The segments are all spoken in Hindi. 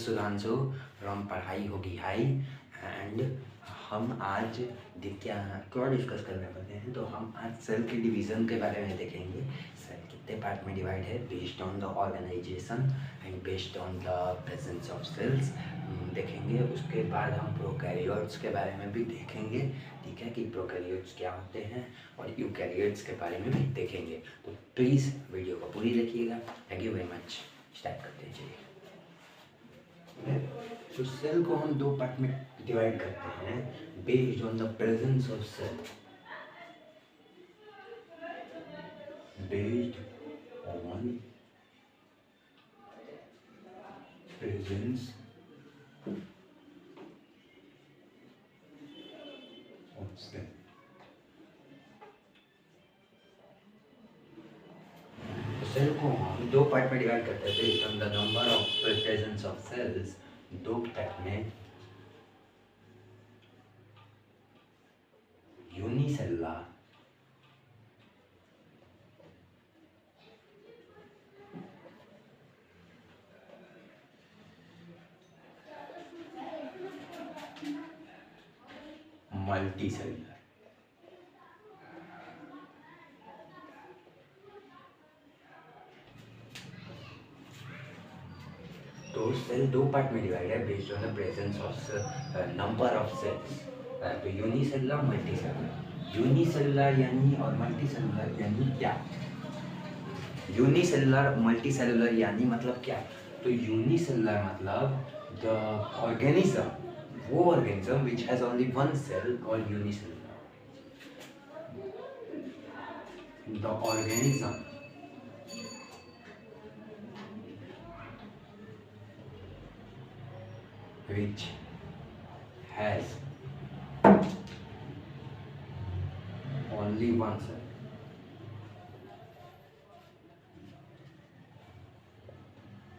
सुधांशु फ्रॉम पढ़ाई होगी हाई। एंड हम आज क्या डिस्कस करने वाले हैं, तो हम आज सेल के डिवीज़न के बारे में देखेंगे। सेल कितने पार्ट में डिवाइड है based on the organisation and based on the presence of cells देखेंगे। उसके बाद हम प्रोकैरियोट्स के बारे में भी देखेंगे, ठीक है, कि प्रोकैरियोट्स क्या होते हैं, और यूकैरियोट्स के बारे में भी देखेंगे। तो प्लीज़ वीडियो को पूरी देखिएगा। Thank you very much. Start करते हैं, चलिए। तो सेल को हम दो पार्ट में डिवाइड करते हैं based on the presence of cell. Based on presence of cell. Cell को हम दो पार्ट में डिवाइड करते हैं based on the number of presence of cells. दो पार्ट में यूनिसेलुलर मल्टीसेलुलर। तो सेल दो पार्ट में डिवाइड है based on the presence of number of cells. तो यूनिसेलुलर मल्टीसेलुलर। यूनिसेलुलर यानी और मल्टीसेलुलर यानी क्या? यूनिसेलुलर मल्टीसेलुलर यानी मतलब क्या? तो यूनिसेलुलर मतलब द ऑर्गेनिज्म, वो organism which has only one cell called unicellular. The organism which has only one cell।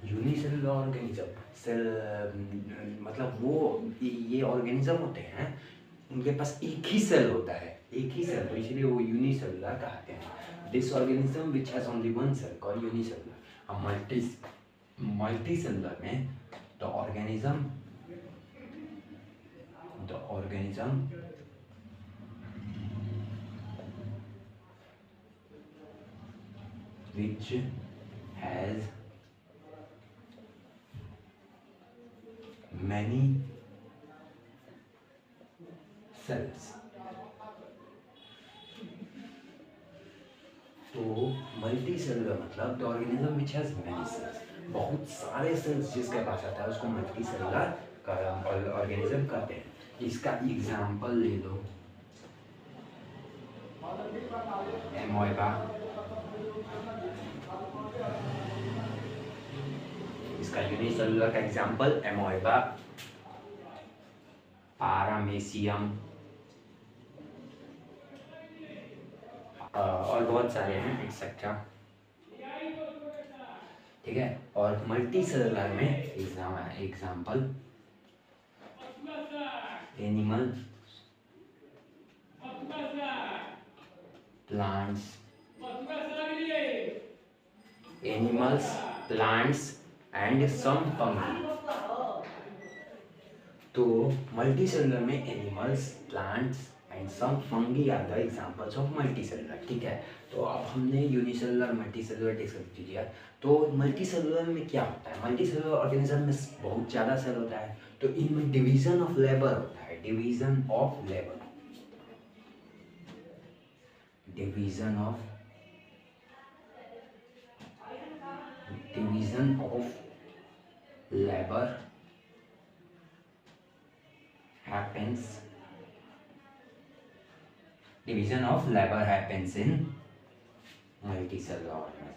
Unicellular organism cell मतलब वो ये ऑर्गेनिज्म होते हैं, उनके पास एक ही सेल होता है, एक ही सेल, तो इसलिए वो यूनिसेलुलर कहते हैं। This organism which has only one cell called unicellular. अब मल्टीसेलुलर में the organism which has many cells। तो मल्टी सेलुलर मतलब the organism which has many cells, बहुत सारे सेल्स जिसके पास आता है उसको मल्टी सेलुलर ऑर्गेनिज्म कहते हैं। इसका एग्जाम्पल ले लो, एमोएबा। इसका यूनिसेलुलर का एग्जाम्पल एमोएबा, पारामेसियम और बहुत सारे हैं एक्सेट्रा, ठीक है। और मल्टी सेलुलर में example animal, plants, animals, plants and some fungi. तो मल्टी सेलुलर में animals, plants and some fungi are the examples of multicellular, ठीक है। तो अब हमने यूनिसेलुलर मल्टी सेलुलर डिस्कस किया। तो मल्टी सेलुलर में क्या होता है? मल्टी सेलुलर ऑर्गेनिज्म में बहुत ज़्यादा सेल होता है, तो इनमें डिवीजन ऑफ लेबर होता है। Division of labour, division of labour happens in multicellular organism।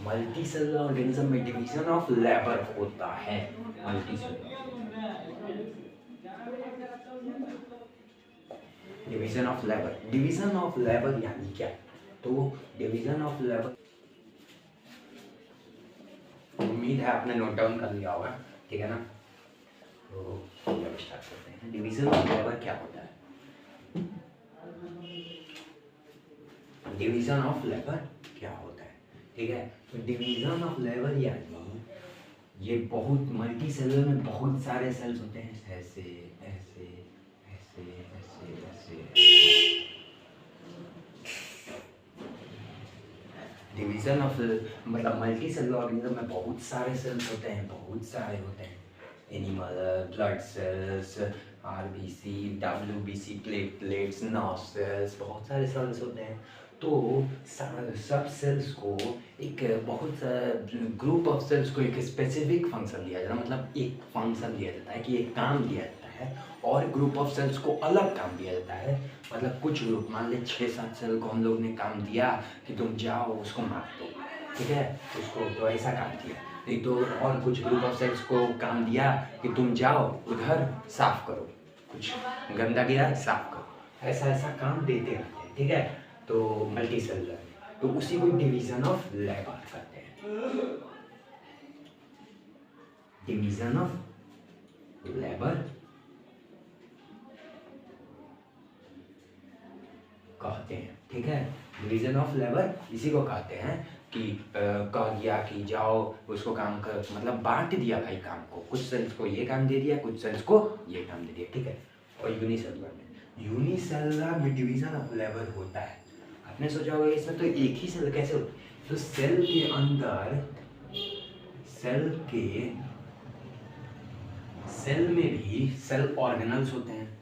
Multicellular organism में डिवीजन ऑफ लेबर होता है। Division of labour, division of labour यानी क्या? तो डिवीजन ऑफ लेबर, उम्मीद है आपने नोट डाउन कर लिया होगा, ठीक है ना। तो स्टार्ट करते हैं। डिवीजन ऑफ लेबर क्या होता है? डिवीजन ऑफ लेबर क्या होता है? ठीक है। तो डिवीजन ऑफ लेबर यानी ये बहुत मल्टी सेलुलर में बहुत सारे सेल्स होते हैं, ऐसे ऐसे ऐसे ऐसे ऐसे। डिवीजन ऑफ मतलब मल्टी सेलुलर ऑर्गेनिज्म में बहुत सारे सेल्स होते हैं, बहुत सारे होते हैं। Animal blood cells, RBC, WBC, platelets, nerve cells, बहुत सारे सेल्स होते हैं। तो सब सेल्स को एक बहुत ग्रुप ऑफ सेल्स को एक स्पेसिफिक फंक्शन दिया जाता है, मतलब एक फंक्शन दिया जाता है कि एक काम दिया जाता है, और ग्रुप ऑफ सेल्स को अलग काम दिया जाता है। मतलब कुछ ग्रुप, मान ले 6-7 सेल को हम लोग ने काम दिया कि तुम जाओ उसको मार दो, ठीक है, उसको तो ऐसा काम दिया। नहीं तो और कुछ ग्रुप ऑफ सेल्स को काम दिया कि तुम जाओ उधर साफ करो, कुछ गंदा गिरा साफ करो, ऐसा ऐसा काम देते रहते हैं, ठीक है। तो मल्टी सेलुलर, तो उसी को डिवीजन ऑफ लेबर कहते हैं, डिवीजन ऑफ लेबर कहते हैं, ठीक है। डिवीजन ऑफ लेबर इसी को कहते हैं कि कह दिया कि जाओ उसको काम कर, मतलब बांट दिया भाई काम को, कुछ सेल्स को ये काम दे दिया, कुछ सेल्स को ये काम दे दिया, ठीक है। और यूनिसेलुलर में डिवीजन ऑफ लेबर होता है। आपने सोचा होगा इसमें तो एक ही सेल कैसे होता है, तो सेल के अंदर, सेल में भी सेल ऑर्गेनल्स होते हैं,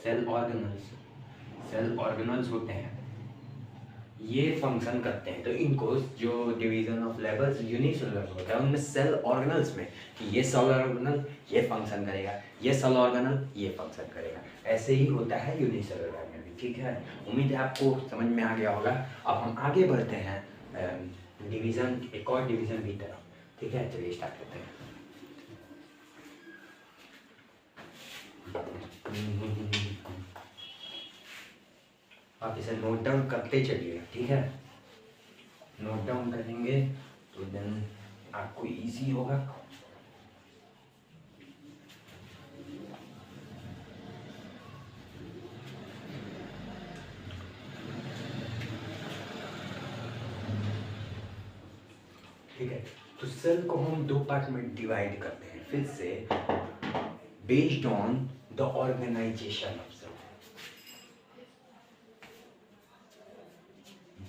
सेल ऑर्गेनल्स होते हैं, ये फंक्शन करते हैं। तो इनको जो डिवीजन ऑफ लेबर यूनिसेलुलर होता है उनमें सेल ऑर्गेनल्स में कि ये सेल ऑर्गेनल ये फंक्शन करेगा, ये सेल ऑर्गेनल ये फंक्शन करेगा, ऐसे ही होता है यूनिसेलुलर में भी, ठीक है। उम्मीद है आपको समझ में आ गया होगा। अब हम आगे बढ़ते हैं डिवीजन, एक और डिवीजन की तरफ, ठीक है। चलिए स्टार्ट करते हैं। आप इसे नोट डाउन करते चलिएगा, ठीक है। नोट डाउन करेंगे तो देन आपको इजी होगा। ठीक है, तो सेल को हम दो पार्ट में डिवाइड करते हैं फिर से, based on the organisation of cell,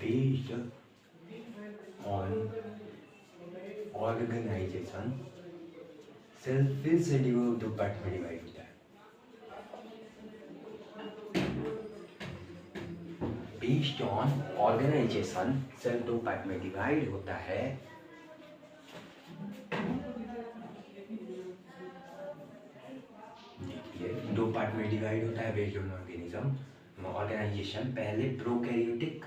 based on organisation cell फिर से दो पार्ट में डिवाइड होता है। बेस्ड ऑन ऑर्गेनाइजेशन सेल दो पार्ट में डिवाइड होता है। देखिए दो पार्ट में डिवाइड होता है बेस्ड ऑन ऑर्गेनाइजेशन। पहले प्रोकैरियोटिक,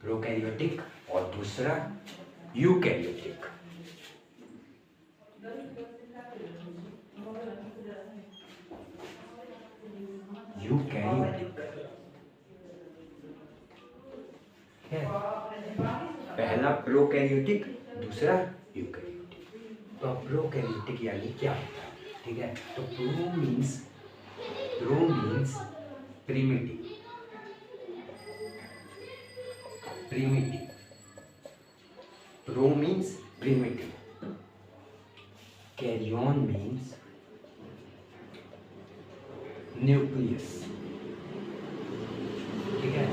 प्रोकैरियोटिक और दूसरा यूकैरियोटिक। पहला प्रोकैरियोटिक, दूसरा यूकैरियोटिक। तो प्रोकैरियोटिक यानी क्या होता है, ठीक है। तो pro means primitive, pro means primitive, karyon means nucleus, ठीक है।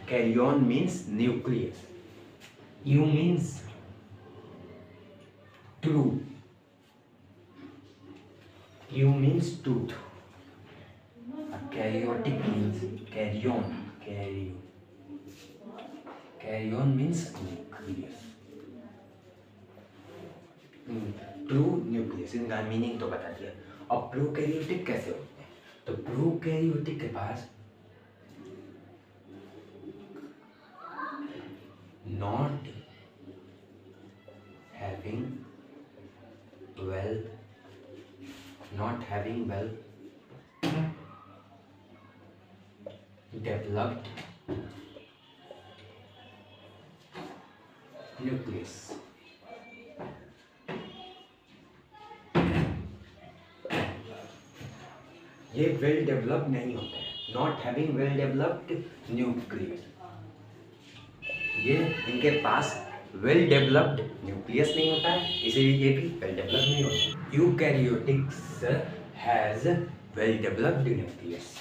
Karyon means nucleus, eu means true, eu means truth, karyotic means karyon means nucleus, true nucleus, इनका मीनिंग तो बता दिया। अब प्रोकैरियोटिक कैसे होते हैं, तो प्रोकैरियोटिक के पास not having well developed nucleus, ये वेल डेवलप्ड नहीं होते हैं, not having well developed nucleus, ये इनके पास वेल डेवलप्ड न्यूक्लियस नहीं होता है, इसीलिए ये भी वेल डेवलप्ड नहीं होते। Eukaryotics has well developed nucleus.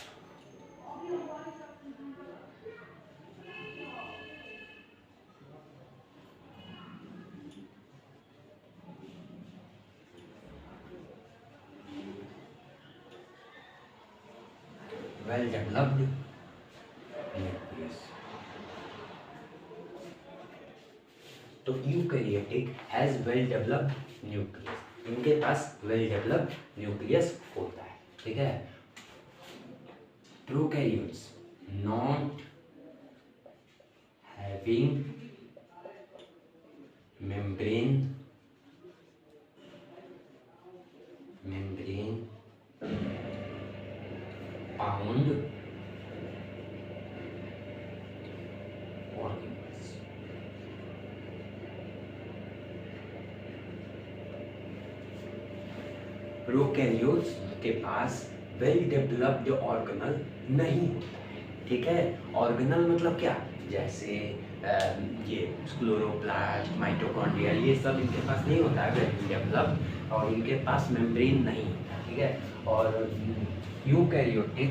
Well developed nucleus. तो eukaryotic has well developed nucleus, इनके पास वेल डेवलप्ड न्यूक्लियस होता है, ठीक है। Prokaryotes not having membrane bound organelles। Prokaryotes के पास वेल डेवलप्ड ऑर्गेनल नहीं होता है, ठीक है। ऑर्गेनल मतलब क्या, जैसे ये क्लोरोप्लास्ट, माइटोकॉन्ड्रिया, ये सब इनके पास नहीं होता है वेल डेवलप्ड, और इनके पास मेम्ब्रेन नहीं होता, ठीक है। और eukaryotes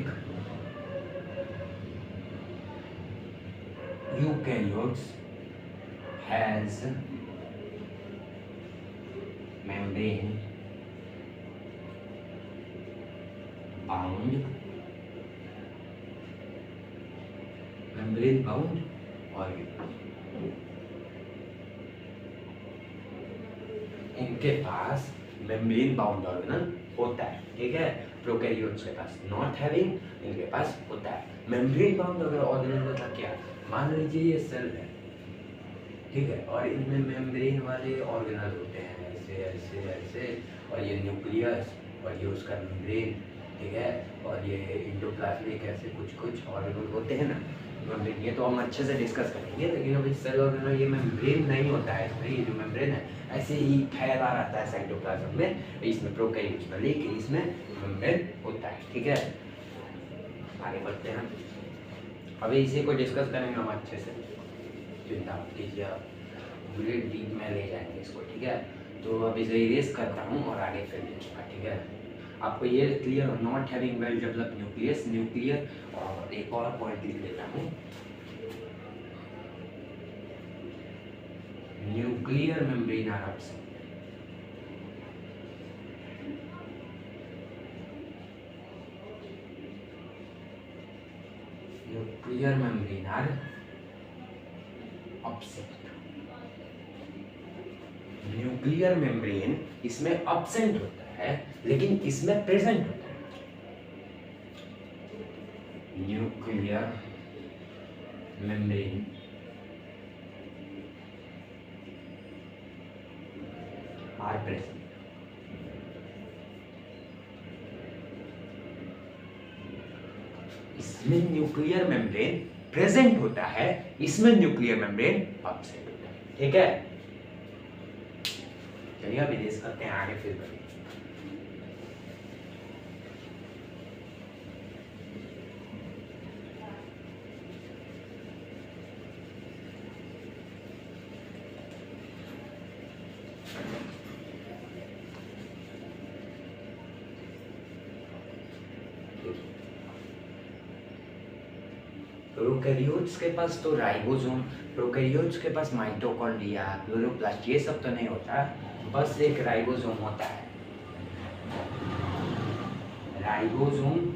has membrane bound organelle, इनके पास मेम्ब्रेन बाउंड ऑर्गेनल होता है, ठीक है। प्रोकैरियोट्स के पास नॉट हैविंग, इनके पास होता है मेम्ब्रेन बाउंड ऑर्गेनल। मतलब क्या, मान लीजिए ये सेल है, ठीक है, और इनमें मेम्ब्रेन वाले ऑर्गेनल होते हैं, ऐसे ऐसे ऐसे, और ये न्यूक्लियस और ये उसका मेम्ब्रेन, ठीक है, और ये इंडोप्लाज्मिक ऐसे कुछ कुछ ऑर्गेनल होते हैं ना मेम्ब्रेन, ये तो हम अच्छे से डिस्कस करेंगे। लेकिन अभी सेल ऑर्गेनल ये मेम्ब्रेन नहीं होता है, इसमें ये जो मेम्ब्रेन है ऐसे ही फैला रहता है साइटोप्लाज्म में, इसमें प्रोकैरियोट्स में, लेकिन इसमें मेम्ब्रेन होता है, ठीक है। आगे बढ़ते हैं, अभी इसी को डिस्कस करेंगे हम अच्छे से, चिंता मत कीजिए आप, पूरे डीप में ले जाएंगे इसको, ठीक है। तो अभी से इरेज करता हूँ और आगे फिर देखूँगा, ठीक है। आपको ये क्लियर हो, not having well developed nucleus, nuclear, और एक और पॉइंट लिख लेता हूँ, nuclear membrane are absent. Nuclear membrane are absent. Nuclear membrane इसमें एब्सेंट होता है, लेकिन इसमें प्रेजेंट होता है। Nuclear membrane are present. इसमें न्यूक्लियर मेम्ब्रेन प्रेजेंट होता है, इसमें न्यूक्लियर मेम्ब्रेन एब्सेंट होता है, ठीक है। चलिए अभी डिस्कस करते हैं आगे फिर करेंगे। प्रोकैरियोट्स के पास तो राइबोसोम, प्रोकैरियोट्स के पास माइटोकॉन्ड्रिया, क्लोरोप्लास्ट, ये सब तो नहीं होता, बस एक राइबोसोम होता है। Ribosome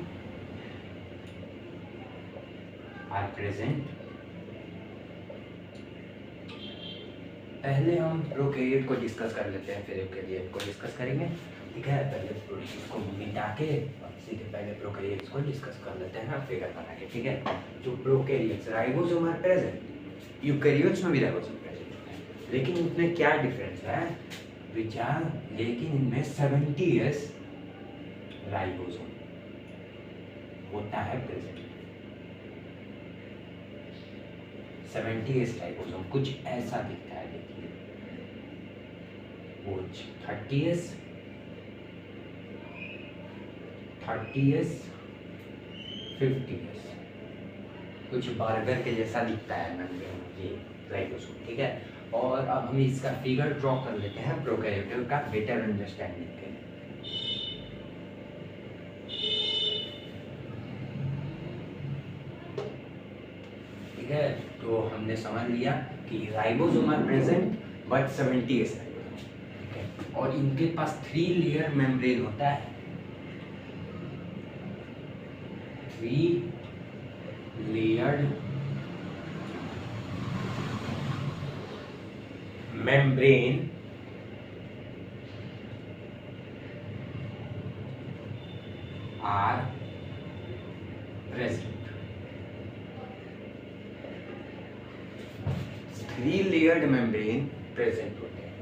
are present. पहले हम प्रोकैरियोट को डिस्कस कर लेते हैं, फिर यूकैरियोट को डिस्कस करेंगे, ठीक है। पहले इसको मिटा के सीधे पहले प्रोकैरियोट्स को डिस्कस कर लेते हैं फिगर बना के, ठीक है। तो prokaryotes ribosome are present, eukaryotes में भी राइबोसोम प्रेजेंट है, लेकिन इनमें क्या डिफरेंस है विचार, लेकिन इनमें 70s राइबोसोम होता है प्रेजेंट। 70s राइबोसोम कुछ ऐसा दिखता है, देखिए, कुछ 30s 50s, कुछ बर्गर के जैसा दिखता है मेम्ब्रेन ये राइबोसोम, ठीक है। और अब हम इसका फिगर ड्रॉ कर लेते हैं प्रोकैरियोट का बेटर अंडरस्टैंडिंग के लिए। ठीक है, तो हमने समझ लिया कि ribosome are present but 70s ribosome, ठीक है। और इनके पास 3 लेयर मेम्ब्रेन होता है, 3 layered membrane are present. 3 layered membrane present होते हैं,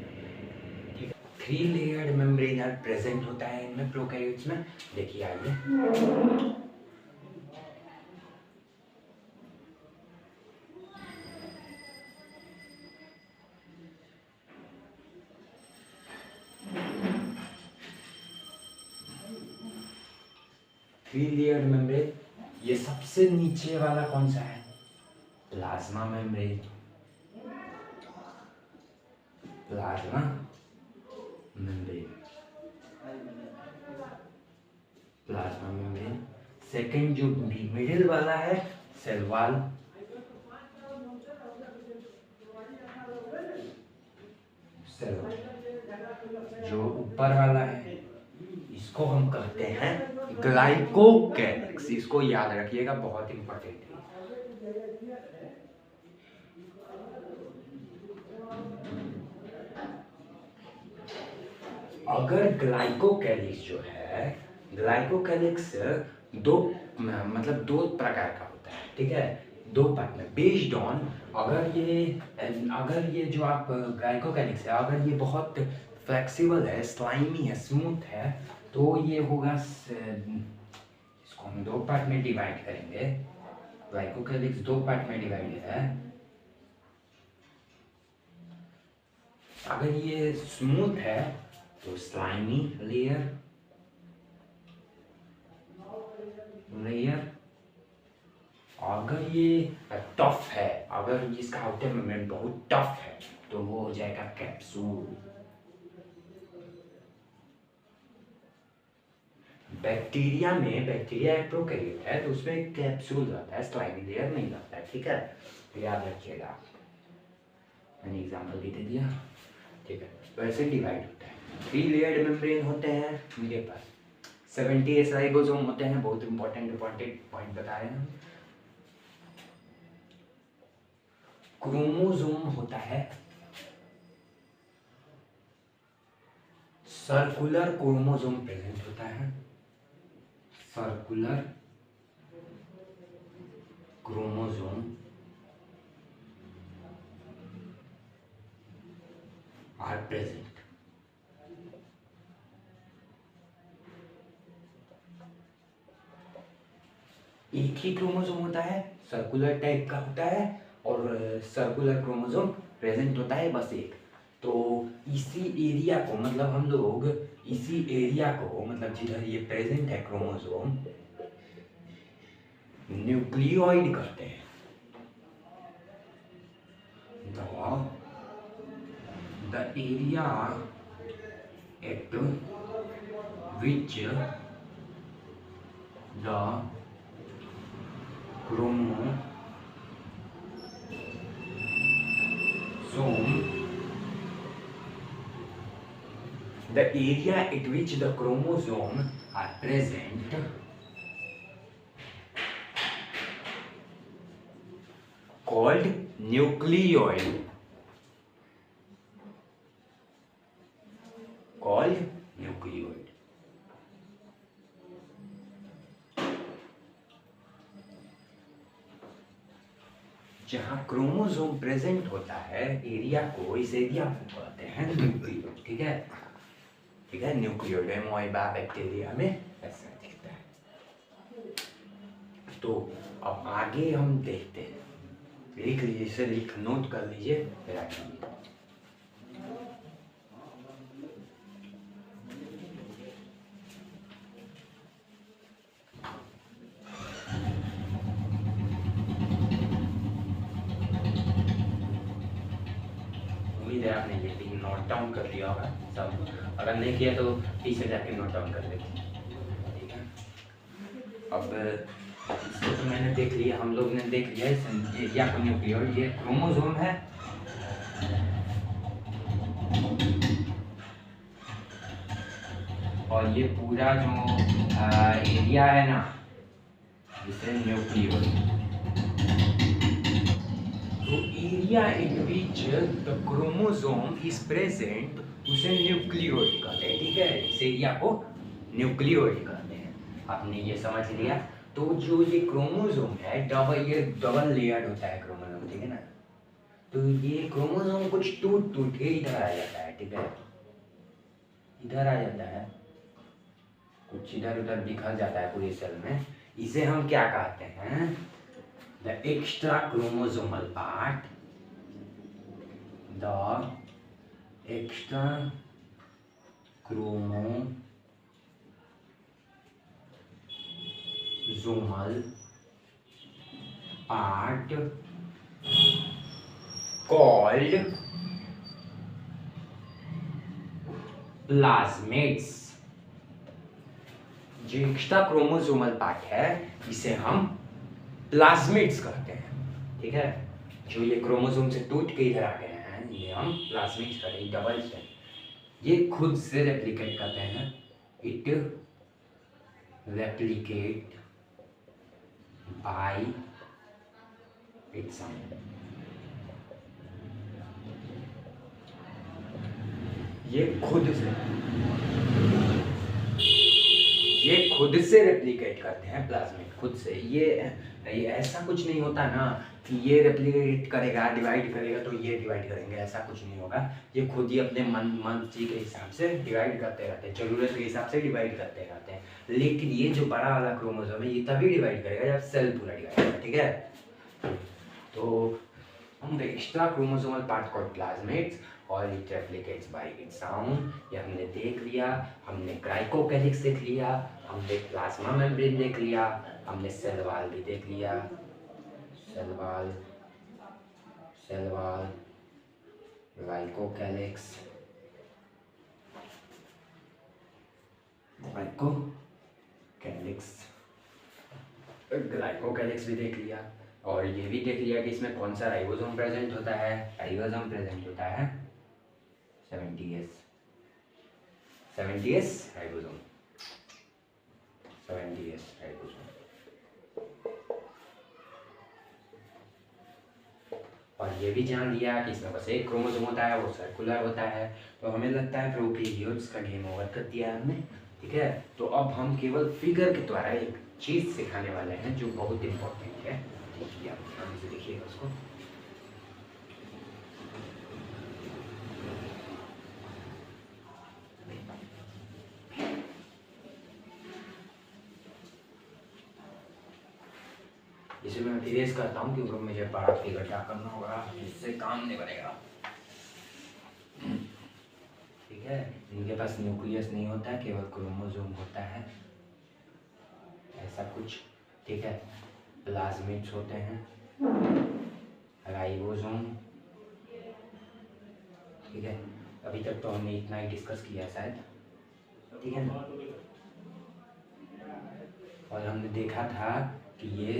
ठीक है। 3 लेयर्ड मेम्ब्रेन आर प्रेजेंट होता है इनमें प्रोकैरियोट्स में। देखिए आइए, थ्री लेयर्ड मेम्ब्रेन। ये सबसे नीचे वाला कौन सा है? Plasma membrane, plasma membrane, plasma membrane. Second जो मिडिल वाला है सेल वॉल, सेल वॉल। जो ऊपर वाला है इसको हम कहते हैं ग्लाइकोकैलिक्स। इसको याद रखिएगा, बहुत इंपॉर्टेंट है। अगर ग्लाइकोकैलिक्स जो है, ग्लाइकोकैलिक्स दो मतलब 2 प्रकार का होता है, ठीक है। 2 पार्ट में बेस्ड ऑन, अगर ये जो आप ग्लाइकोकैलिक्स है, अगर ये बहुत फ्लेक्सिबल है, स्लाइमी है, स्मूथ है, तो ये होगा, इसको हम 2 पार्ट में डिवाइड करेंगे। ग्लाइकोकैलिक्स 2 पार्ट में डिवाइड है। अगर ये स्मूथ है तो स्लाइमी लेयर, अगर ये टफ है, अगर इसका आउटर मेम्ब्रेन बहुत टफ है तो वो हो जाएगा कैप्सूल। बैक्टीरिया एक प्रोकैरियोट है तो उसमें एक कैप्सूल रहता है, स्लाइमी लेयर नहीं रहता है, ठीक है। तो याद रखिएगा, मैंने एग्जांपल भी दे दिया, ठीक है। वैसे डिवाइड होता है, 3 लेयर्ड मेम्ब्रेन होते हैं उनके पास, 70s राइबोसोम होते हैं। बहुत इंपॉर्टेंट पॉइंट बता रहे हैं। क्रोमोसोम होता है सर्कुलर क्रोमोसोम प्रेजेंट होता है, सर्कुलर क्रोमोसोम आर प्रेजेंट। एक ही क्रोमोसोम होता है, सर्कुलर टाइप का होता है, और सर्कुलर क्रोमोसोम प्रेजेंट होता है बस एक। तो इसी एरिया को, मतलब हम लोग इसी एरिया को, मतलब जिधर ये प्रेजेंट है क्रोमोसोम, न्यूक्लियोइड कहते हैं। The area at which the chromosome are present called nucleoid, जहाँ क्रोमोसोम प्रेजेंट होता है एरिया को, इस एरिया को कहते हैं न्यूक्लियोइड, ठीक है, ठीक है। न्यूक्लियोइड एमोइबा बैक्टीरिया में ऐसा दिखता है। तो अब आगे हम देखते हैं, लिख लीजिए, इसे नोट कर लीजिए मेरा। उम्मीद है आपने ये भी नोट डाउन कर लिया होगा सब, अगर नहीं किया तो पीछे जाके नोट डाउन कर लेते, ठीक है। अब इसको तो मैंने देख लिया, हम लोग ने देख लिया इस एरिया को न्यूक्लियर, ये क्रोमोसोम है, और ये पूरा जो एरिया है ना इसे न्यूक्लियर, तो area in which the chromosome is present उसे न्यूक्लियोइड कहते हैं, ठीक है। इस एरिया को न्यूक्लियोइड कहते हैं, आपने ये समझ लिया। तो जो ये क्रोमोसोम है ये डबल लेयर्ड होता है क्रोमोसोम, ठीक है ना। तो ये क्रोमोसोम कुछ टूट टूट के इधर आ जाता है, ठीक है, इधर आ जाता है, कुछ इधर उधर बिखर जाता है पूरे सेल में। इसे हम क्या कहते हैं, the extra chromosomal part, the extra chromosomal part called plasmids. जो एक्स्ट्रा क्रोमोसोमल पार्ट है इसे हम प्लाज्मिड्स कहते हैं, ठीक है। जो ये क्रोमोसोम से टूट के इधर आ गए हैं ये हम प्लाज्मिड्स कहते हैं, डबल सेल। ये खुद से रेप्लिकेट करते हैं, it replicate bye its own. ये खुद से रेप्लिकेट करते हैं प्लाज्मिड, खुद से। ये ऐसा कुछ नहीं होता ना कि ये रेप्लिकेट करेगा डिवाइड करेगा तो ये डिवाइड करेंगे, ऐसा कुछ नहीं होगा। ये खुद ही अपने मर्जी के हिसाब से डिवाइड करते रहते हैं, जरूरत के हिसाब से डिवाइड करते रहते हैं। लेकिन ये जो बड़ा वाला क्रोमोसोम है ये तभी डिवाइड करेगा जब सेल पूरा डिवाइड करेगा, ठीक है। तो हम extra chromosomal part called plasmids और it replicates by its own, ये हमने देख लिया। हमने ग्लाइकोकैलिक्स देख लिया, हमने प्लाज्मा मेम्ब्रेन देख लिया, हमने सेल वॉल भी देख लिया, सेल वॉल ग्लाइकोकैलिक्स ग्लाइकोकैलिक्स भी देख लिया। और ये भी देख लिया कि इसमें कौन सा राइबोसोम प्रेजेंट होता है। राइबोसोम प्रेजेंट होता है 70S राइबोसोम, 70S राइबोसोम। और ये भी जान लिया कि इसमें बस एक क्रोमोसोम होता है, वो सर्कुलर होता है। तो हमें लगता है प्रोकैरियोट्स का गेम ओवर कर दिया हमने, ठीक है। तो अब हम केवल फिगर के द्वारा एक चीज़ सिखाने वाले हैं जो बहुत इम्पोर्टेंट है, ठीक है। आप ध्यान से देखिएगा उसको। इसे मैं इरेज करता हूँ क्योंकि मुझे बड़ा फिगर क्या करना होगा, इससे काम नहीं बनेगा, ठीक है। इनके पास न्यूक्लियस नहीं होता है, केवल क्रोमोसोम होता है, ऐसा कुछ, ठीक है। प्लाज्मिड्स होते हैं, राइबोसोम, ठीक है। अभी तक तो हमने इतना ही डिस्कस किया शायद, ठीक है ना। और हमने देखा था कि ये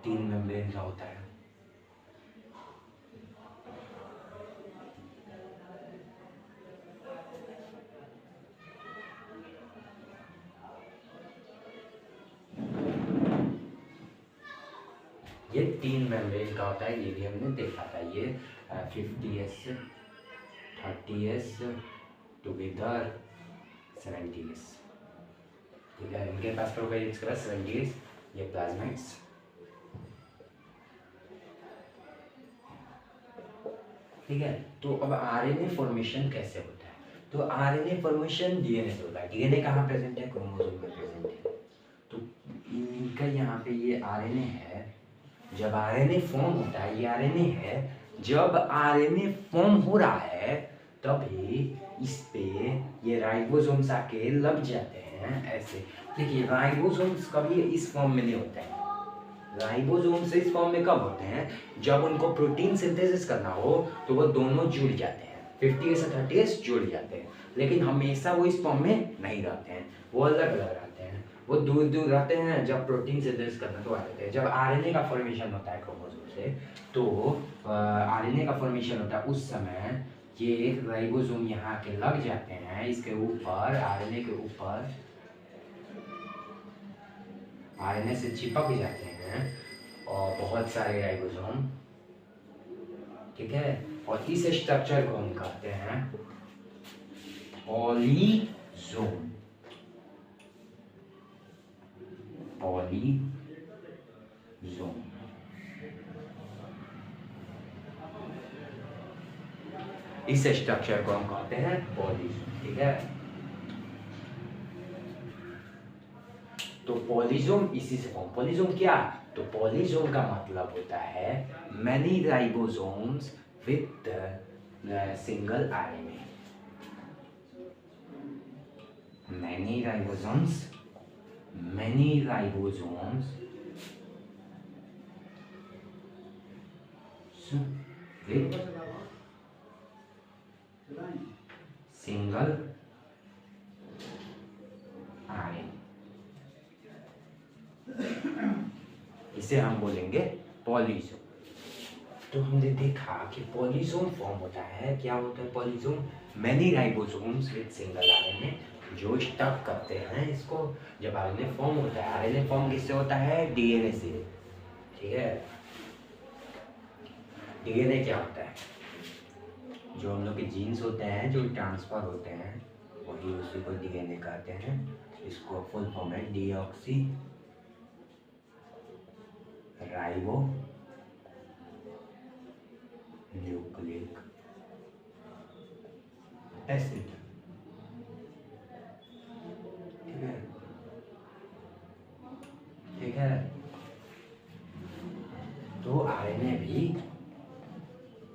3 मेम्ब्रेन का होता है, ये 3 मेम्ब्रेन का होता है, ये भी हमने देखा था। ये 50S 30S टुगेदर 70S, ठीक है। इनके पास प्रोकैरियोट्स के पास 70S, ये प्लाज्मिड्स, ठीक है। तो अब आरएनए फॉर्मेशन कैसे होता है, तो आरएनए फॉर्मेशन डीएनए से होता है। डीएनए कहाँ प्रेजेंट है, क्रोमोसोम में प्रेजेंट है। तो इनका यहाँ पे ये आरएनए है, जब आरएनए फॉर्म होता है, ये आरएनए है, जब आरएनए फॉर्म हो रहा है तभी इस पे ये राइबोसोम्स आके लग जाते हैं ऐसे। देखिए राइबोसोम्स कभी इस फॉर्म में नहीं होते हैं, राइबोसोम्स इस फॉर्म में कब होते हैं, जब उनको प्रोटीन सिंथेसिस करना हो तो वो दोनों जुड़ जाते हैं, 50 से 30 जुड़ जाते हैं, लेकिन हमेशा वो इस फॉर्म में नहीं रहते हैं, वो अलग अलग रहते हैं। वो दूर दूर रहते हैं जब प्रोटीन सिंथेसिस करना तो आ जाते हैं। जब आरएनए का फॉर्मेशन होता है क्रोमोसोम से, तो आरएनए का फॉर्मेशन होता है उस समय ये राइबोसोम यहाँ के लग जाते हैं, इसके ऊपर आरएनए के ऊपर आरएनए से चिपक जाते हैं और बहुत सारे राइबोसोम, ठीक है। और इस स्ट्रक्चर को हम कहते हैं पॉलीजोम। पॉलीजोम इस स्ट्रक्चर को हम कहते हैं पॉलीजोम, ठीक है। तो पॉलीजोम इसी से फॉर्म। पॉलीजोम क्या? तो पॉलीजोम का मतलब होता है many ribosomes with single RNA. Many ribosomes with single RNA, इसे हम बोलेंगे पॉलीजोम। तो हमने देखा कि पॉलीजोम फॉर्म होता है, क्या होता है polysome? Many ribosomes with single RNA जो स्टक करते हैं इसको। जब आरएनए फॉर्म होता है, आरएनए फॉर्म किससे होता है? डीएनए से, ठीक है। डीएनए क्या होता है? जो हम लोग के जीन्स होते हैं जो ट्रांसफर होते हैं, वही उसी को डीएनए कहते हैं। इसको फुल फॉर्म है डीऑक्सी राइबो न्यूक्लिक एसिड, ठीक है, ठीक है। तो आरएनए भी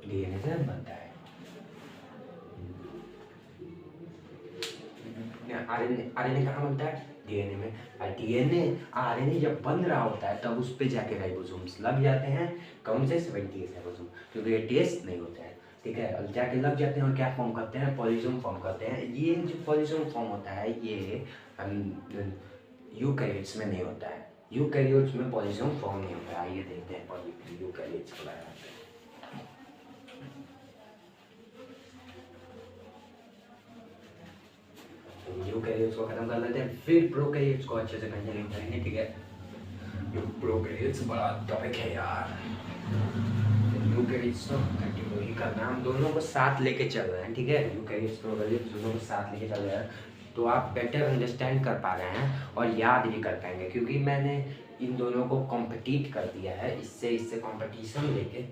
डीएनए से बनता है। आरएनए कहाँ बनता है? डीएनए में। और डीएनए आरएनए जब बन रहा होता है तब उस पे जाके राइबोसोम्स लग जाते हैं। कौन से? 70 राइबोसोम, क्योंकि ये टेस्ट नहीं होता है, ठीक है। और जाके लग जाते हैं और क्या फॉर्म करते हैं? पॉलीजोम फॉर्म करते हैं। ये जो पॉलीजोम फॉर्म होता है ये यूकैरियोट्स में नहीं होता है। यूकैरियोट्स में पॉलीजोम फॉर्म नहीं होता है। आइए देखते हैं यूकैरियोट्स के बारे में। यूकैरियोट्स को खत्म कर लेते हैं, फिर प्रोकैरियोट्स को अच्छे से कंटिन्यू करेंगे, ठीक है। जो प्रोकैरियोट्स बड़ा टॉपिक है यार। यूकैरियोट्स तो कंटिन्यू ही करना, हम दोनों को साथ लेके चल रहे हैं, ठीक है। यूकैरियोट्स प्रोकैरियोट्स दोनों को साथ लेके चल रहे हैं, तो आप बेटर अंडरस्टैंड कर पा रहे हैं और याद भी कर पाएंगे, क्योंकि मैंने इन दोनों को कॉम्पिटिट कर दिया है। इससे कॉम्पिटिशन लेके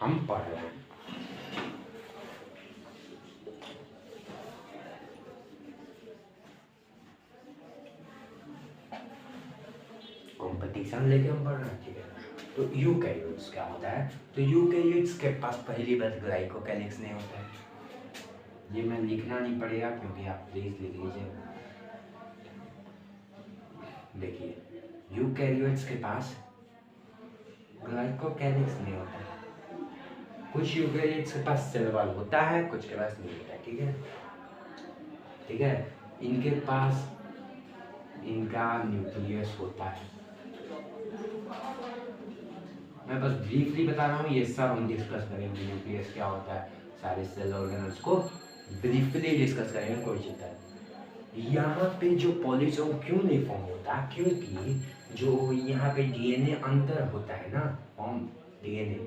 हम पढ़ रहे हैं। कंपटीशन लेके हम पढ़ रहे हैं, ठीक है। तो यूकैरियोट्स क्या होता है? तो यूकैरियोट्स के पास पहली बात ग्लाइकोकैलिक्स नहीं होता है। ये मैं लिखना नहीं पड़ेगा क्योंकि आप प्लीज लिख लीजिए। देखिए, यूकैरियोट्स के पास ग्लाइकोकैलिक्स नहीं होता है। कुछ यूकैरियोट्स के पास सेल वॉल होता है, कुछ के पास नहीं होता है, ठीक है, ठीक है। इनके पास इनका न्यूक्लियस होता है। मैं बस ब्रीफली बता रहा हूँ, ये सब हम डिस्कस करेंगे। न्यूक्लियस क्या होता है, सारे सेल ऑर्गेनल्स को ब्रीफली डिस्कस करेंगे, कोई चिंता नहीं। यहाँ पे जो पॉलीजोम क्यों नहीं फॉर्म होता? क्योंकि जो यहाँ पे डीएनए अंदर होता है ना, फॉर्म डीएनए,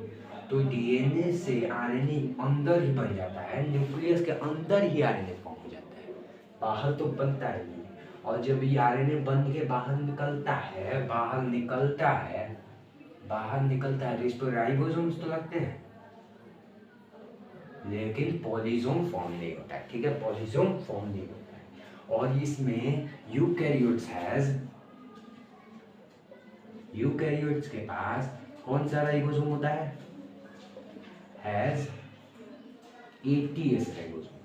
तो डीएनए से आरएनए अंदर ही बन जाता है। न्यूक्लियस के अंदर ही आरएनए फॉर्म हो जाता है, बाहर तो बनता है नहीं। और जब ये आरएनए बन के बाहर निकलता है तो इस पर राइबोसोम्स तो लगते हैं, लेकिन पॉलीजोम फॉर्म नहीं होता है, ठीक है। पॉलीजोम फॉर्म नहीं होता है। और इसमें यूकैरियोट्स के पास कौन सा राइबोसोम होता है? Has 80S ribosome.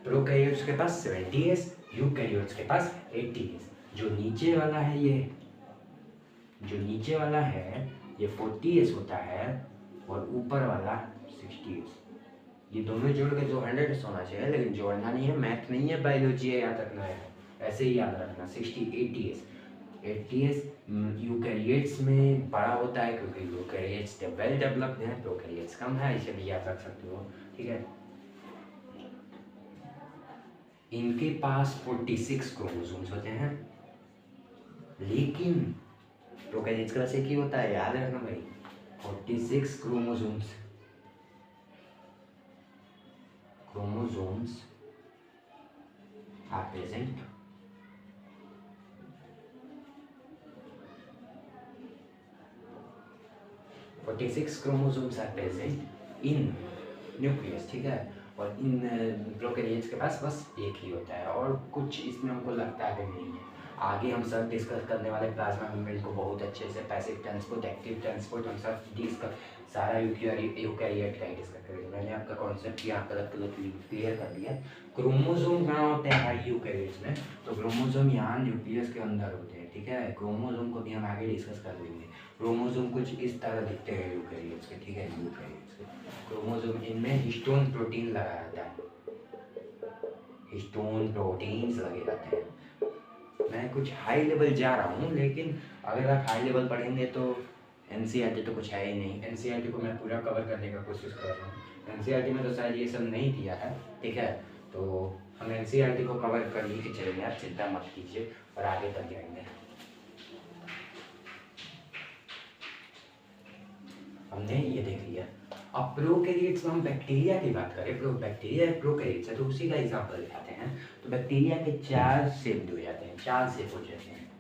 प्रोकैरियोट्स के पास 70S, यूकैरियोट्स के पास 80S। जो नीचे वाला है ये 40s होता है और ऊपर वाला 60s। ये दोनों जोड़ के 200 होना चाहिए, लेकिन जोड़ना नहीं है, मैथ नहीं है, बायोलॉजी है, याद रखना है, ऐसे ही याद रखना। 60 80s यूकैरियोट्स में बड़ा होता है क्योंकि यूकैरियोट्स वेल डेवलप्ड हैं, प्रोकैरियोट्स कम है, इसे भी याद रख सकते हो, ठीक है। इनके पास 46 क्रोमोसोम्स होते हैं, लेकिन प्रोकैरियोट्स का से क्या होता है, याद रखना भाई, 46 chromosomes are present in nucleus, ठीक है। और इन प्रोकैरियोट्स के पास बस एक ही होता है, और कुछ इसमें हमको लगता है कि नहीं है। आगे हम सब डिस्कस करने वाले प्लाज्मा मेम्ब्रेन को बहुत अच्छे से, पैसिव ट्रांसपोर्ट, एक्टिव ट्रांसपोर्ट, हम सब डिस्कस सारा यूकैरियोट का ही डिस्कस करेंगे। मैंने आपका कॉन्सेप्ट यहाँ पर क्लियर कर दिया। क्रोमोसोम कहाँ होते हैं भाई यूकैरियोट्स में, तो क्रोमोसोम यहाँ न्यूक्लियस के अंदर होते हैं, ठीक है। क्रोमोसोम को भी हम आगे डिस्कस कर लेंगे। क्रोमोसोम कुछ इस तरह दिखते हैं यूकैरियोट्स के, ठीक है। यूकैरियोट्स के क्रोमोसोम, इनमें हिस्टोन प्रोटीन लगा रहता है, हिस्टोन प्रोटीन्स लगे रहते हैं। मैं कुछ हाई लेवल जा रहा हूँ, लेकिन अगर आप हाई लेवल पढ़ेंगे तो एनसीईआरटी तो कुछ है ही नहीं। एनसीईआरटी को मैं पूरा कवर करने का कोशिश कर रहा हूँ। एनसीईआरटी में तो शायद ये सब नहीं दिया है, ठीक है। तो हम एनसीईआरटी को कवर कर ही के चलेंगे, आप चिंता मत कीजिए, और आगे तक जाएंगे। हमने ये देख लिया। अब प्रोकैरियोट्स में हम बैक्टीरिया की बात करें, बैक्टीरिया प्रोकैरियोट्स है तो उसी का एग्जांपल दिखाते हैं। तो बैक्टीरिया के 4 शेप हो जाते हैं, 4 शेप हो जाते हैं।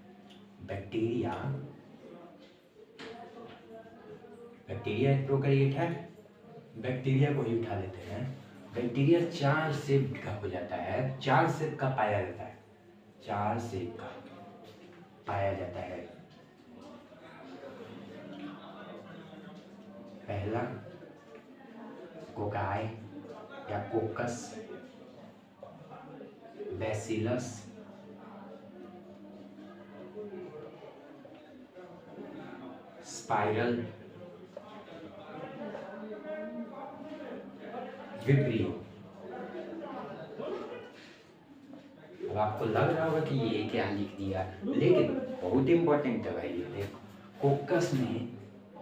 बैक्टीरिया एक प्रोकैरियोट है, बैक्टीरिया को ही उठा लेते हैं। बैक्टीरिया 4 शेप का हो जाता है, 4 शेप का पाया जाता है, 4 शेप का पाया जाता है। पहला कोकाई या कोकस, बैसिलस, स्पाइरल, विब्रियो। अब आपको लग रहा होगा कि ये क्या लिख दिया, लेकिन बहुत इंपॉर्टेंट है भाई। ये देखो, कोकस में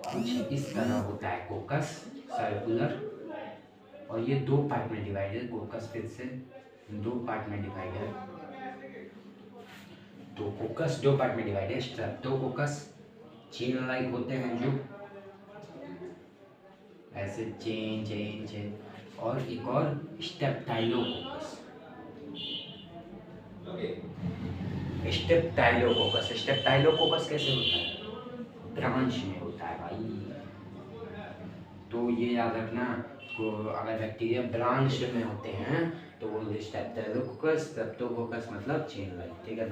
कुछ इस तरह होता है, कोकस सर्कुलर, और ये 2 पार्ट में डिवाइडेड। कोकस फिर से 2 पार्ट में डिवाइडेड, तो कोकस 2 पार्ट में डिवाइडेड। स्ट्रेप्टोकोकस चेन लाइक होते हैं जो ऐसे चेन, और एक और स्टेप्टाइलोकोकस। स्टेप्टाइलोकोकस कैसे होता है, ब्रांच में होता है भाई। तो ये याद रखना, को अगर बैक्टीरिया ब्रांच में होते हैं तो वो स्टेप्टाइलोकोकस, स्ट्रेप्टोकोकस मतलब चेन लाइक, ठीक है।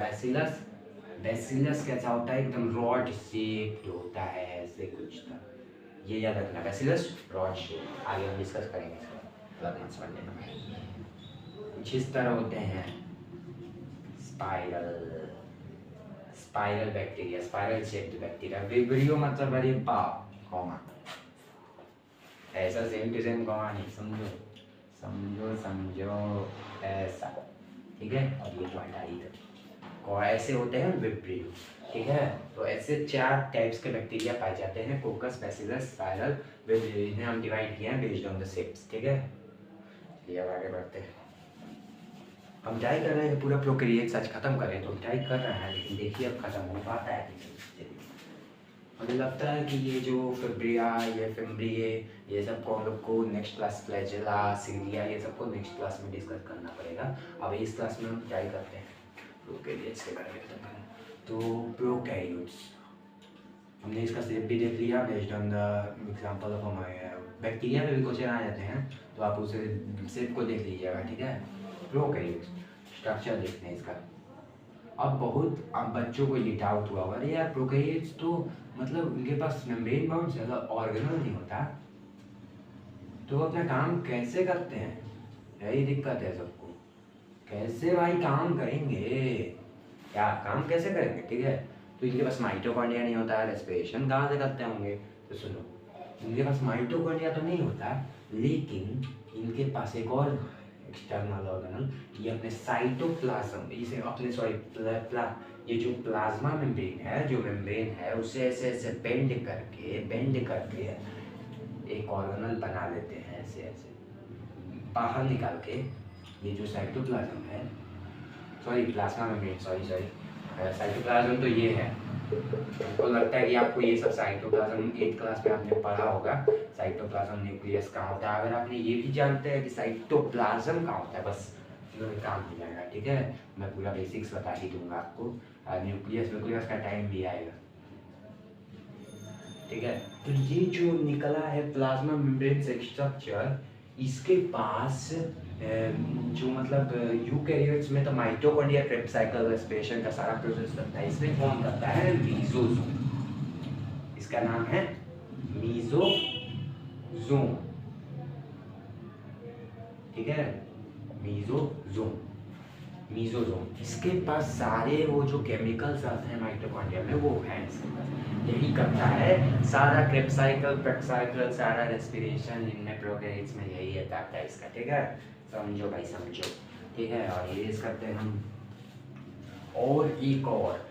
बैसिलस कैसा होता है, एकदम रॉड शेप्ड होता है, ऐसे कुछ था, ये याद रखना, बैसिलस रॉड शेप। आगे हम डिस्कस करेंगे इसका कुछ इस तरह होते हैं। Spiral bacteria, spiral shaped bacteria. Vibrio मतलब अरे बाप, कॉमा, ऐसा सेम टू सेम कॉमा नहीं, समझो ऐसा, ठीक है। और ये तो हटा ही दो, ऐसे होते हैं विब्रियो, ठीक है। तो ऐसे 4 टाइप्स के बैक्टीरिया पाए जाते हैं, कोकस, बैसिलस, स्पाइरल, विब्रियो। इन्हें हम डिवाइड किए हैं बेस्ड ऑन द शेप्स, ठीक है। चलिए अब आगे बढ़ते हैं। हम ट्राई कर रहे हैं पूरा प्रोकैरियोट्स आज खत्म करें, तो हम ट्राई कर रहे हैं, लेकिन देखिए अब खत्म हो पाता है। मुझे लगता है कि ये जो फिब्रिया, ये फिम्ब्रिये, ये सबको हम लोग को नेक्स्ट क्लास, फ्लैजेला, सिलिया, ये सबको नेक्स्ट क्लास में डिस्कस करना पड़ेगा। अब इस क्लास में हम ट्राई करते हैं प्रोकैरियोट्स के बारे में। तो प्रोकैरियोट्स हमने इसका शेप भी देख लिया based on the example of हमारे बैक्टीरिया में भी क्वेश्चन आ जाते हैं, तो आप उसे शेप को देख लीजिएगा, ठीक है। प्रोकैरियोट्स स्ट्रक्चर देखते हैं इसका। अब बहुत बच्चों को ये डाउट हुआ, अरे यार प्रोकैरियोट्स तो मतलब उनके पास मेम्ब्रेन बाउंड ज़्यादा ऑर्गेनल नहीं होता, तो वो अपना काम कैसे करते हैं, यही दिक्कत है सबको। कैसे भाई काम करेंगे, क्या काम कैसे करेंगे, ठीक है। तो इनके पास माइटोकॉन्ड्रिया नहीं होता है, रेस्पिरेशन कहाँ से करते होंगे? तो सुनो, इनके पास माइटोकॉन्ड्रिया तो नहीं होता, लेकिन इनके पास एक और एक्सटर्नल ऑर्गेनल, ये अपने साइटोप्लाज्म, इसे अपने ये जो प्लाज्मा मेम्ब्रेन है, जो मेम्ब्रेन है, उसे ऐसे ऐसे बेंड करके एक ऑर्गेनल बना लेते हैं, ऐसे ऐसे बाहर निकाल के। ये जो साइटोप्लाज्म है, sorry plasma membrane, sorry cytoplasm तो ये है। तो लगता है कि आपको ये सब साइटोप्लाज्म 8th क्लास में आपने पढ़ा होगा, साइटोप्लाज्म न्यूक्लियस कहाँ होता है। अगर आपने ये भी जानते हैं कि साइटोप्लाज्म कहाँ होता है, बस इन्होंने काम हो जाएगा, ठीक है। मैं पूरा बेसिक्स बता ही दूंगा आपको, न्यूक्लियस का टाइम भी आएगा, ठीक है। तो ये जो निकला है प्लाज्मा मेम्ब्रेन से स्ट्रक्चर, इसके पास जो मतलब यूकैरियोट्स में तो माइटोकॉन्ड्रिया क्रेब्स साइकिल रेस्पिरेशन का सारा प्रोसेस करता है, इसमें कौन करता है? मीसोसोम। इसका नाम है मीसोसोम, ठीक है, मीसोसोम। इसके पास सारे वो जो केमिकल्स आते हैं माइटोकॉन्ड्रिया में, वो है इसके पास। यही करता है सारा क्रेब्स साइकिल, पेक्स साइकिल, सारा रेस्पिरेशन इनमें प्रोकैरियोट्स में यही आता है इसका, ठीक है। समझो भाई समझो, ठीक है। और ये करते हैं हम। और एक और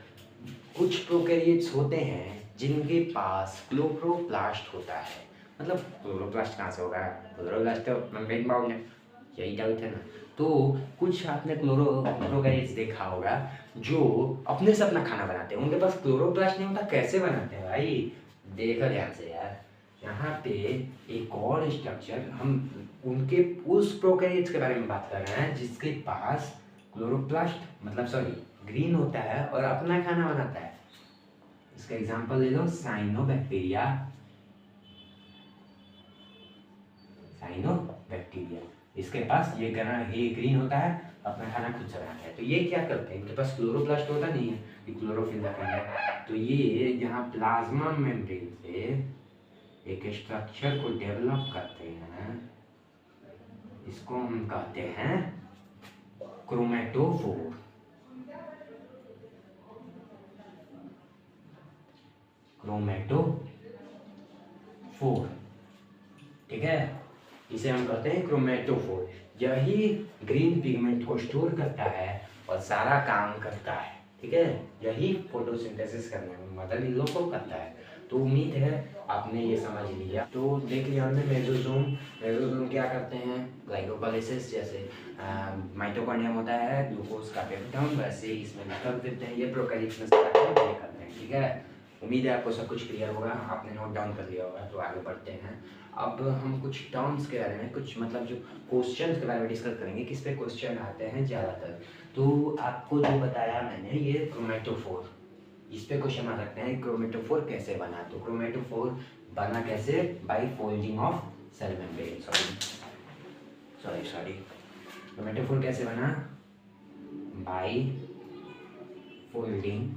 कुछ प्रोकैरियोट्स होते हैं जिनके पास क्लोरोप्लास्ट होता है। मतलब क्लोरोप्लास्ट कहाँ से होगा? क्लोरोप्लास्ट तो मेम्ब्रेन बाउंड है, यही डाउट है ना। तो कुछ आपने प्रोकैरियोट्स देखा होगा जो अपने से अपना खाना बनाते हैं, उनके पास क्लोरोप्लास्ट नहीं होता, कैसे बनाते हैं भाई? देखो ध्यान से यार, यहाँ पे एक और स्ट्रक्चर, हम उनके उस प्रोकैरियोट्स के बारे में बात कर रहे हैं जिसके पास क्लोरोप्लास्ट मतलब सॉरी ग्रीन होता है और अपना खाना बनाता है। इसका एग्जांपल ले लो, साइनोबैक्टीरिया। इसके पास ये ग्रीन होता है, अपना खाना खुद से बनाता है। तो ये क्या करते हैं? इनके पास क्लोरोप्लास्ट होता नहीं है, ये क्लोरोफिल है। तो ये यहाँ प्लाज्मा मेम्ब्रेन से एक स्ट्रक्चर को डेवलप करते हैं, इसको हम कहते हैं क्रोमेटोफोर। ठीक है, इसे हम कहते हैं क्रोमेटोफोर। यही ग्रीन पिगमेंट को स्टोर करता है और सारा काम करता है, ठीक है। यही फोटोसिंथेसिस करने में मदद इन लोग को करता है। तो उम्मीद है आपने ये समझ लिया। तो देख लिया हमने मेसोसोम क्या करते हैं? ग्लाइकोलाइसिस, जैसे माइटोकॉन्ड्रिया होता है ग्लूकोज का ब्रेकडाउन, वैसे ही इसमें भी कर देते हैं। ये प्रोकैरियोट्स में सारा काम ये करते हैं, ठीक है। उम्मीद है आपको सब कुछ क्लियर होगा, आपने नोट डाउन कर लिया होगा। तो आगे बढ़ते हैं। अब हम कुछ टर्म्स के बारे में, कुछ मतलब जो क्वेश्चंस के बारे में डिस्कस करेंगे, किस पे क्वेश्चन आते हैं ज़्यादातर। तो आपको जो बताया मैंने, ये क्रोमेटोफोर, इस पे क्वेश्चन आ सकते हैं। क्रोमेटोफोर कैसे बना? तो क्रोमेटोफोर बना कैसे? By folding of cell membrane. Sorry chromatophore कैसे बना? By folding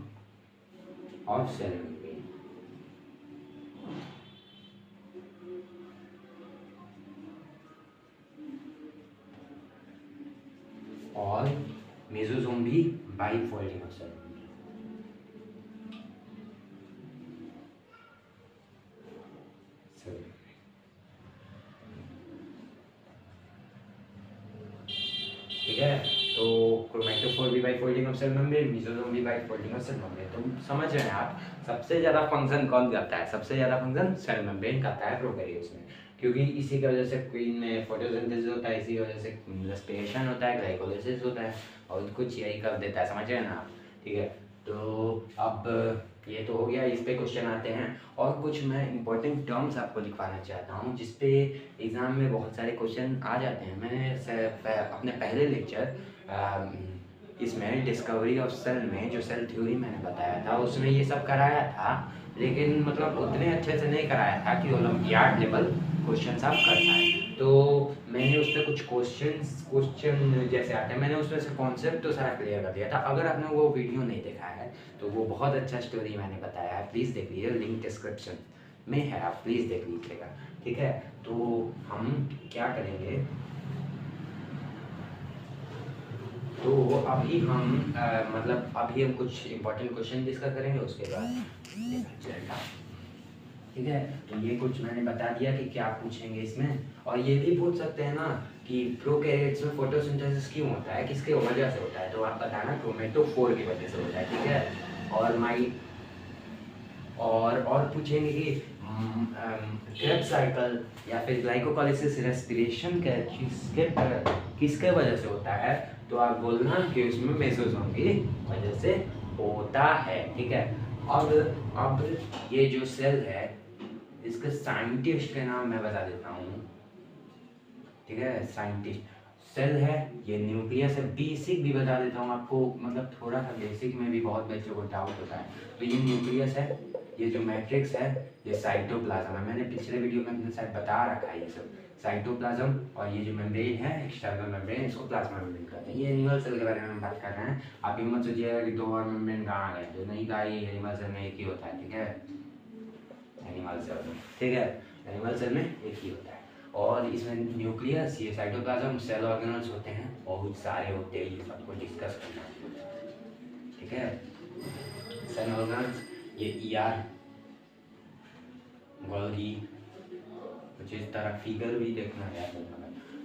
of cell membrane. और मेसोसोम भी by folding of cell membrane. ठीक है, तो क्रोमेटोफोर भी by folding of cell membrane, mesosome भी by folding of cell membrane. तो समझ रहे हैं आप, सबसे ज़्यादा फंक्शन कौन करता है? सबसे ज़्यादा फंक्शन सेल मेम्ब्रेन करता है प्रोकैरियोट्स में, क्योंकि इसी की वजह से क्वीन में फोटोसिंथेसिस होता है, इसी की वजह से रेस्पिरेशन होता है, ग्लाइकोलाइसिस होता है, और कुछ यही कर देता है। समझ रहे हैं ना आप? ठीक है, तो अब ये तो हो गया, इस पे क्वेश्चन आते हैं। और कुछ मैं इंपॉर्टेंट टर्म्स आपको लिखवाना चाहता हूँ, जिस पे एग्ज़ाम में बहुत सारे क्वेश्चन आ जाते हैं। मैंने अपने पहले लेक्चर इसमें डिस्कवरी ऑफ सेल में जो सेल थ्योरी मैंने बताया था, उसमें ये सब कराया था, लेकिन मतलब उतने अच्छे से नहीं कराया था कि ओलंपियाड लेवल क्वेश्चन आप कर पाए। तो मैंने उस पर कुछ क्वेश्चन जैसे आते हैं, मैंने उसमें से कॉन्सेप्ट तो सारा क्लियर कर दिया था। अगर आपने वो वीडियो नहीं देखा है तो वो बहुत अच्छा स्टोरी मैंने बताया है, प्लीज़ देख लीजिए, लिंक डिस्क्रिप्शन में है, आप प्लीज़ देख लीजिएगा, ठीक है। तो हम क्या करेंगे, तो अभी हम मतलब अभी हम कुछ इम्पोर्टेंट क्वेश्चन डिस्कस करेंगे, उसके बाद चलेगा। ठीक है, तो ये कुछ मैंने बता दिया कि क्या पूछेंगे इसमें। और ये भी पूछ सकते हैं ना कि प्रोकैरियोट्स में फोटोसिंथेसिस क्यों होता है, किसके वजह से होता है, तो आप बताना क्रोमेटोफोर की वजह से होता है। ठीक है, और पूछेंगे कि क्रेब्स साइकिल या फिर ग्लाइकोलाइसिस रेस्पिरेशन किसके वजह से होता है, तो आप बोलना कि उसमें मेसोसोम की वजह से होता है। ठीक है, अब ये जो सेल है इसके साइंटिस्ट के नाम मैं बता देता हूँ। ठीक है, साइंटिस्ट सेल है, ये न्यूक्लियस है। बेसिक भी बता देता हूँ आपको, मतलब थोड़ा सा बेसिक में भी बहुत बच्चों को डाउट होता है। तो ये न्यूक्लियस है, ये जो मैट्रिक्स है ये साइटोप्लाज्म है। मैंने पिछले वीडियो में अपने शायद बता रखा है ये सब, साइटोप्लाज्म। और ये जो मेम्ब्रेन है, एक्सटर्नल मेम्ब्रेन, इसको प्लाज्मा मेम्ब्रेन कहते हैं। ये एनिमल सेल के बारे में हम बात कर रहे हैं। आप ये मत सोचिएगा कि 2 और मेम्ब्रेन कहाँ गए, जो नहीं कहा, ये एनिमल सेल में एक ही होता है। ठीक है, एनिमल सेल में, ठीक है, एनिमल सेल में एक ही होता है। और इसमें न्यूक्लियस, ये साइटोप्लाज्म, सेल ऑर्गेनल्स होते हैं, बहुत सारे होते हैं, ये सबको डिस्कस करना है। ठीक है, सेल ऑर्गेनल्स, ये ईआर, गोल्गी, कुछ इस तरह फिगर भी देखना है।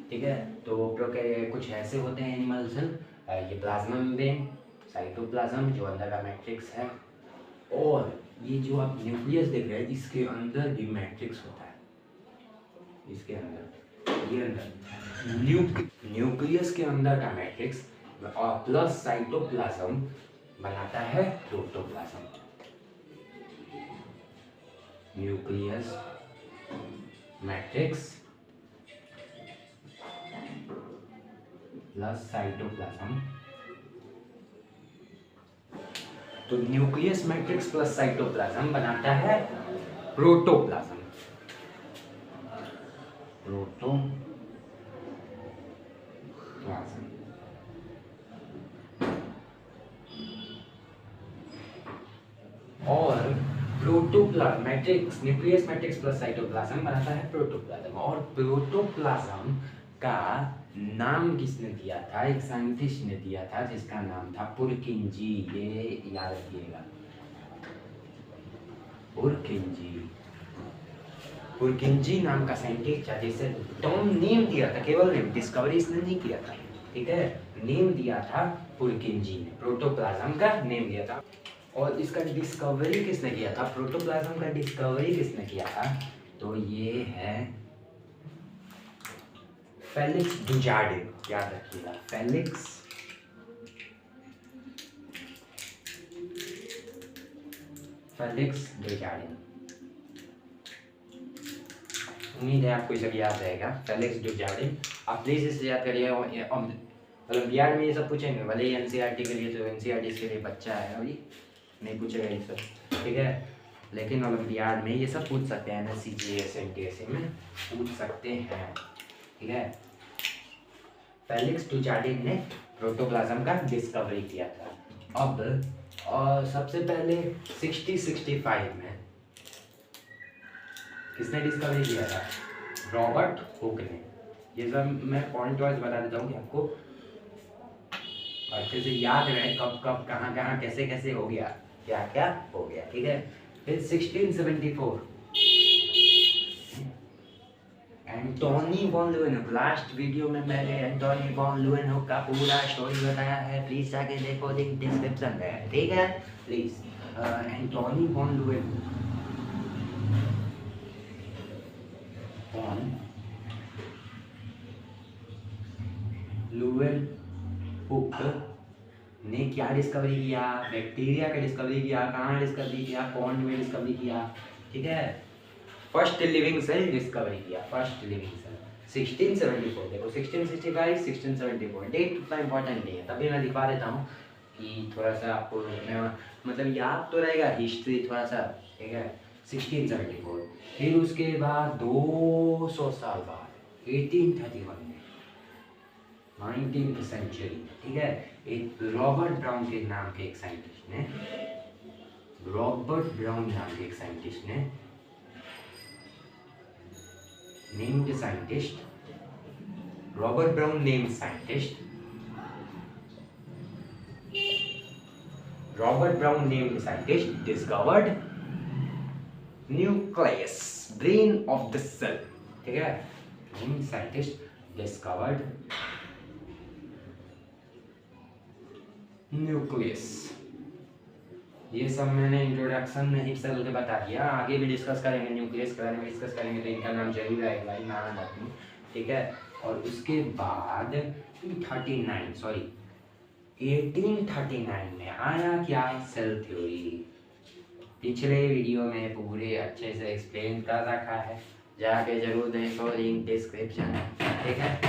ठीक है, तो कुछ ऐसे होते हैं एनिमल सेल। ये प्लाज्मा मेम्ब्रेन, साइटोप्लाज्म जो अंदर का मैट्रिक्स है, और ये जो आप न्यूक्लियस देख रहे हैं इसके अंदर भी मैट्रिक्स होता है। इसके अंदर, ये अंदर न्यूक्लियस के अंदर का मैट्रिक्स और प्लस साइटोप्लाज्म बनाता है protoplasm. Nucleus, matrix plus cytoplasm, तो न्यूक्लियस, मैट्रिक्स प्लस साइटोप्लाज्म बनाता है प्रोटोप्लाज्म। प्रोटोप्लाज्म, और protoplasm, matrix, nucleus, matrix plus cytoplasm बनाता है प्रोटोप्लाज्म। और प्रोटोप्लाज्म का नाम किसने दिया था, एक साइंटिस्ट ने दिया था जिसका नाम था पुरकिंजी। ये याद रखिएगा, पुरकिंजी नाम का साइंटिस्ट था, जिसे टॉम नेम दिया था, केवल नेम, डिस्कवरी इसने नहीं किया था। ठीक है, नेम दिया था पुरकिंजी ने, प्रोटोप्लाज्म का नेम दिया था। और इसका डिस्कवरी किसने किया था, प्रोटोप्लाज्म का डिस्कवरी किसने किया था, तो ये है फेलिक्स डुजार्डिन। याद रखिएगा, फेलिक्स डुजार्डिन। उम्मीद है आपको सब याद रहेगा, फेलिक्स डुजार्डिन। आप प्लीज इसे याद करिए। ओलंपियाड में ये सब पूछेंगे, भले ही एनसीईआरटी के लिए, तो एनसीईआरटी के लिए बच्चा है अभी, नहीं पूछेगा ये सब। ठीक है, लेकिन ओलंपियाड में ये सब पूछ सकते हैं, एनएससी, जीएस, एनटीएससी में पूछ सकते हैं। ठीक है, फेलिक्स डुजार्डिन ने प्रोटोप्लाज्म का डिस्कवरी किया था। अब सबसे पहले 60-65 में किसने डिस्कवरी किया था, रॉबर्ट हुक ने। ये सब मैं पॉइंट वाइज बता देता हूँ कि आपको अच्छे से याद रहे, कब कब कहाँ कहाँ कैसे कैसे हो गया, क्या क्या हो गया। ठीक है, फिर 1674 Antony von Leeuwenhoek. Last video में मैंने एंटोनी वॉन ल्यूवेनहुक का पूरा स्टोरी बताया है, प्लीज जाके देखो, लिंक डिस्क्रिप्शन में है। ठीक है, प्लीज। एंटोनी वॉन ल्यूवेनहुक ने क्या डिस्कवरी किया, बैक्टीरिया का डिस्कवरी किया, कहाँ डिस्कवरी किया, पॉन्ड में डिस्कवरी किया। ठीक है, फर्स्ट लिविंग सेल डिस्कवरी किया, फर्स्ट लिविंग सेल 1674। देखो 1665, 1674 डेट उतना इंपॉर्टेंट नहीं है, तभी मैं दिखा देता हूँ कि थोड़ा सा आपको मतलब याद तो रहेगा, हिस्ट्री थोड़ा सा। ठीक है, 1674। फिर उसके बाद 200 साल बाद 1831 में, 19th सेंचुरी। ठीक है, एक रॉबर्ट ब्राउन के नाम के एक साइंटिस्ट ने, रॉबर्ट ब्राउन नाम के एक साइंटिस्ट ने, named scientist, Robert Brown named scientist Robert Brown named scientist discovered nucleus brain of the cell, ठीक है, नेम्ड साइंटिस्ट डिस्कवर्ड न्यूक्लियस। ये सब मैंने इंट्रोडक्शन में ही सेल के बता दिया, आगे भी डिस्कस करेंगे, न्यूक्लियस के बारे में डिस्कस करेंगे, तो इनका नाम जरूर आएगा, नाम रखूँ, ठीक है। और उसके बाद 1839 में आया क्या, सेल थ्योरी। पिछले वीडियो में पूरे अच्छे से एक्सप्लेन कर रखा है, जाके जरूर देखो, लिंक डिस्क्रिप्शन में, ठीक है,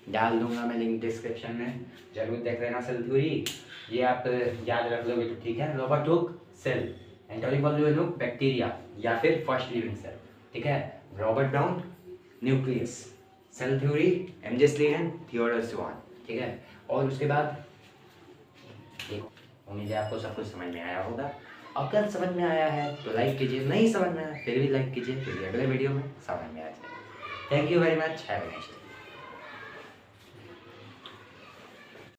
डाल दूंगा मैं लिंक डिस्क्रिप्शन में, जरूर देख लेना सेल थ्योरी। ये आप याद रख लोगे तो ठीक है। Robert Hooke cell, Antonie Leeuwenhoek bacteria या फिर फर्स्ट लिविंग सेल, ठीक है। Robert Brown nucleus, cell theory MJ Schleiden, Theodor Schwann, ठीक है। और उसके बाद देखो, उम्मीद है आपको सब कुछ समझ में आया होगा। अगर समझ में आया है तो लाइक कीजिए, नहीं समझ में आया फिर भी लाइक कीजिए, फिर अगले वीडियो में समझ में आ जाए। Thank you very much, have a nice day.